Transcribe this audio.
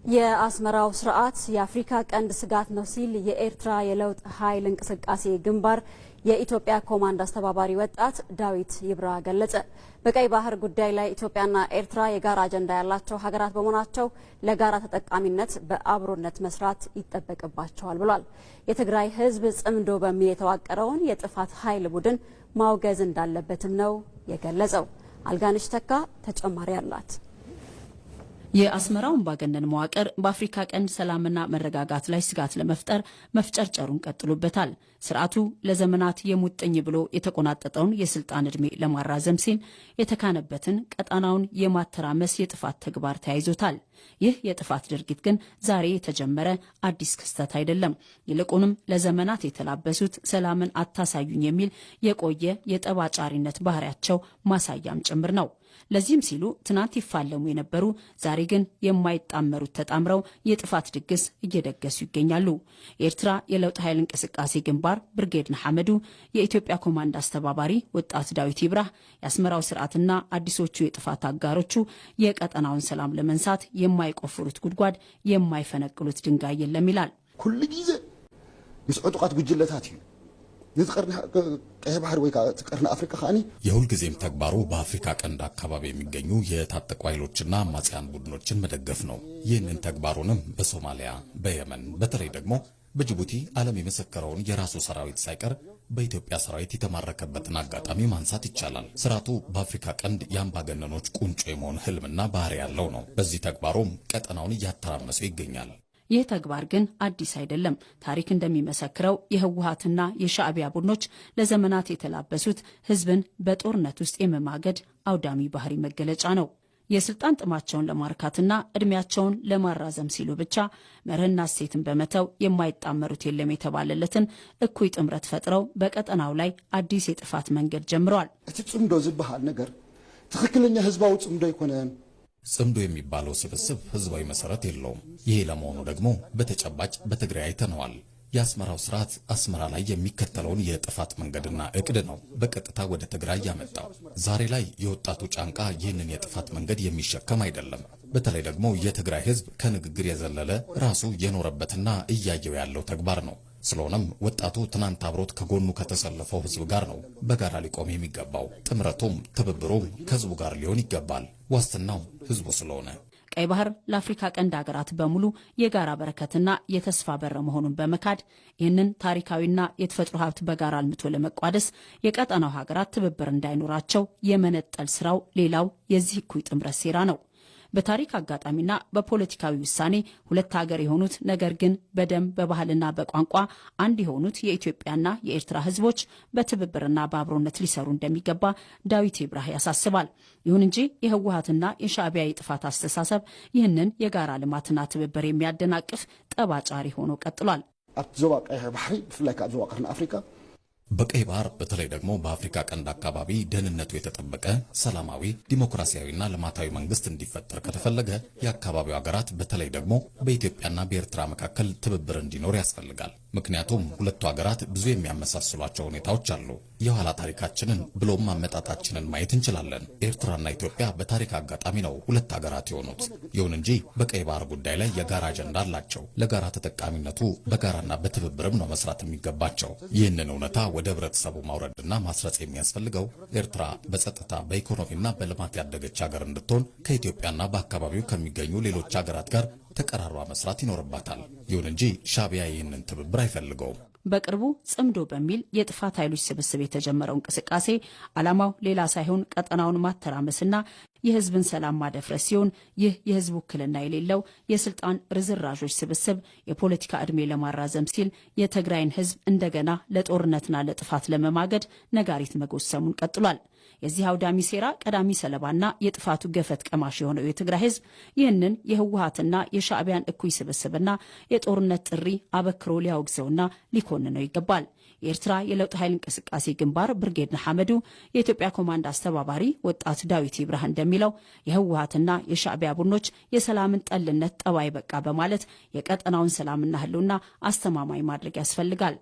የአስመራው ስርዓት የአፍሪካ ቀንድ ስጋት ነው ሲል የኤርትራ የለውጥ ኃይል እንቅስቃሴ ግንባር የኢትዮጵያ ኮማንድ አስተባባሪ ወጣት ዳዊት ይብራ ገለጸ። በቀይ ባህር ጉዳይ ላይ ኢትዮጵያና ኤርትራ የጋራ አጀንዳ ያላቸው ሀገራት በመሆናቸው ለጋራ ተጠቃሚነት በአብሮነት መስራት ይጠበቅባቸዋል ብሏል። የትግራይ ሕዝብ ጽምዶ በሚል የተዋቀረውን የጥፋት ኃይል ቡድን ማውገዝ እንዳለበትም ነው የገለጸው። አልጋነሽ ተካ ተጨማሪ አላት። የአስመራው አምባገነን መዋቅር በአፍሪካ ቀንድ ሰላምና መረጋጋት ላይ ስጋት ለመፍጠር መፍጨርጨሩን ቀጥሎበታል። ስርዓቱ ለዘመናት የሙጥኝ ብሎ የተቆናጠጠውን የስልጣን ዕድሜ ለማራዘም ሲል የተካነበትን ቀጣናውን የማተራመስ የጥፋት ተግባር ተያይዞታል። ይህ የጥፋት ድርጊት ግን ዛሬ የተጀመረ አዲስ ክስተት አይደለም። ይልቁንም ለዘመናት የተላበሱት ሰላምን አታሳዩኝ የሚል የቆየ የጠባጫሪነት ባህሪያቸው ማሳያም ጭምር ነው። ለዚህም ሲሉ ትናንት ይፋለሙ የነበሩ ዛሬ ግን የማይጣመሩት ተጣምረው የጥፋት ድግስ እየደገሱ ይገኛሉ። የኤርትራ የለውጥ ኃይል እንቅስቃሴ ግንባር ብርጌድ ንሓመዱ፣ የኢትዮጵያ ኮማንድ አስተባባሪ ወጣት ዳዊት ይብራህ የአስመራው ስርዓትና አዲሶቹ የጥፋት አጋሮቹ የቀጠናውን ሰላም ለመንሳት የማይቆፍሩት ጉድጓድ የማይፈነቅሉት ድንጋይ የለም ይላል። ኩሉ ጊዜ ምስ ዕጡቃት ጉጅለታት እዩ ቀይ ባህር ወይ ተቀርና አፍሪካ ካኒ የሁልጊዜም ተግባሩ በአፍሪካ ቀንድ አካባቢ የሚገኙ የታጠቁ ኃይሎችና አማጽያን ቡድኖችን መደገፍ ነው። ይህንን ተግባሩንም በሶማሊያ፣ በየመን በተለይ ደግሞ በጅቡቲ ዓለም የመሰከረውን የራሱ ሰራዊት ሳይቀር በኢትዮጵያ ሰራዊት የተማረከበትን አጋጣሚ ማንሳት ይቻላል። ስርዓቱ በአፍሪካ ቀንድ የአምባገነኖች ቁንጮ የመሆን ህልምና ባህሪ ያለው ነው። በዚህ ተግባሩም ቀጠናውን እያተራመሰው ይገኛል። ይህ ተግባር ግን አዲስ አይደለም። ታሪክ እንደሚመሰክረው የህወሓትና የሻዕቢያ ቡድኖች ለዘመናት የተላበሱት ህዝብን በጦርነት ውስጥ የመማገድ አውዳሚ ባህሪ መገለጫ ነው። የስልጣን ጥማቸውን ለማርካትና እድሜያቸውን ለማራዘም ሲሉ ብቻ መርህና እሴትን በመተው የማይጣመሩት የለም የተባለለትን እኩይ ጥምረት ፈጥረው በቀጠናው ላይ አዲስ የጥፋት መንገድ ጀምረዋል። እቲ ጽምዶ ዝበሃል ነገር ትክክለኛ ህዝባዊ ጽምዶ ይኮነን። ጽምዶ የሚባለው ስብስብ ህዝባዊ መሰረት የለውም። ይሄ ለመሆኑ ደግሞ በተጨባጭ በትግራይ አይተነዋል። የአስመራው ስርዓት አስመራ ላይ የሚከተለውን የጥፋት መንገድና እቅድ ነው በቀጥታ ወደ ትግራይ ያመጣው። ዛሬ ላይ የወጣቱ ጫንቃ ይህንን የጥፋት መንገድ የሚሸከም አይደለም። በተለይ ደግሞ የትግራይ ህዝብ ከንግግር የዘለለ ራሱ የኖረበትና እያየው ያለው ተግባር ነው። ስለሆነም ወጣቱ ትናንት አብሮት ከጎኑ ከተሰለፈው ህዝብ ጋር ነው በጋራ ሊቆም የሚገባው። ጥምረቱም ትብብሩም ከህዝቡ ጋር ሊሆን ይገባል። ዋስትናው ህዝቡ ስለሆነ ቀይ ባህር ለአፍሪካ ቀንድ ሀገራት በሙሉ የጋራ በረከትና የተስፋ በር መሆኑን በመካድ ይህንን ታሪካዊና የተፈጥሮ ሀብት በጋራ አልምቶ ለመቋደስ የቀጠናው ሀገራት ትብብር እንዳይኖራቸው የመነጠል ስራው ሌላው የዚህ እኩይ ጥምረት ሴራ ነው። በታሪክ አጋጣሚና በፖለቲካዊ ውሳኔ ሁለት ሀገር የሆኑት ነገር ግን በደም በባህልና በቋንቋ አንድ የሆኑት የኢትዮጵያና የኤርትራ ህዝቦች በትብብርና በአብሮነት ሊሰሩ እንደሚገባ ዳዊት ይብራህ ያሳስባል። ይሁን እንጂ የህወሓትና የሻዕቢያ የጥፋት አስተሳሰብ ይህንን የጋራ ልማትና ትብብር የሚያደናቅፍ ጠባጫሪ ሆኖ ቀጥሏል። ኣብ ዞባ ቀይ ባህሪ ብፍላይ ካብ ዞባ ቀርኒ አፍሪካ በቀይ ባህር በተለይ ደግሞ በአፍሪካ ቀንድ አካባቢ ደህንነቱ የተጠበቀ ሰላማዊ ዲሞክራሲያዊና ልማታዊ መንግስት እንዲፈጠር ከተፈለገ የአካባቢው ሀገራት በተለይ ደግሞ በኢትዮጵያና በኤርትራ መካከል ትብብር እንዲኖር ያስፈልጋል። ምክንያቱም ሁለቱ ሀገራት ብዙ የሚያመሳስሏቸው ሁኔታዎች አሉ። የኋላ ታሪካችንን ብሎም አመጣጣችንን ማየት እንችላለን። ኤርትራና ኢትዮጵያ በታሪክ አጋጣሚ ነው ሁለት ሀገራት የሆኑት። ይሁን እንጂ በቀይ ባህር ጉዳይ ላይ የጋራ አጀንዳ አላቸው። ለጋራ ተጠቃሚነቱ በጋራና በትብብርም ነው መስራት የሚገባቸው። ይህንን እውነታ ወደ ህብረተሰቡ ማውረድና ማስረጽ የሚያስፈልገው ኤርትራ በጸጥታ በኢኮኖሚና በልማት ያደገች ሀገር እንድትሆን ከኢትዮጵያና በአካባቢው ከሚገኙ ሌሎች ሀገራት ጋር ተቀራርባ መስራት ይኖርባታል። ይሁን እንጂ ሻዕቢያ ይህንን ትብብር አይፈልገውም። በቅርቡ ጽምዶ በሚል የጥፋት ኃይሎች ስብስብ የተጀመረው እንቅስቃሴ ዓላማው ሌላ ሳይሆን ቀጠናውን ማተራመስና የህዝብን ሰላም ማደፍረስ ሲሆን ይህ የህዝብ ውክልና የሌለው የስልጣን ርዝራዦች ስብስብ የፖለቲካ ዕድሜ ለማራዘም ሲል የትግራይን ህዝብ እንደገና ለጦርነትና ለጥፋት ለመማገድ ነጋሪት መጎሰሙን ቀጥሏል። የዚህ አውዳሚ ሴራ ቀዳሚ ሰለባና የጥፋቱ ገፈት ቀማሽ የሆነው የትግራይ ህዝብ ይህንን የህወሓትና የሻዕቢያን እኩይ ስብስብና የጦርነት ጥሪ አበክሮ ሊያወግዘውና ሊኮንነው ይገባል። የኤርትራ የለውጥ ኃይል እንቅስቃሴ ግንባር ብርጌድ ንሓመዱ፣ የኢትዮጵያ ኮማንድ አስተባባሪ ወጣት ዳዊት ይብራህ እንደሚለው የህወሓትና የሻዕቢያ ቡድኖች የሰላምን ጠልነት ጠባይ በቃ በማለት የቀጠናውን ሰላምና ህልውና አስተማማኝ ማድረግ ያስፈልጋል።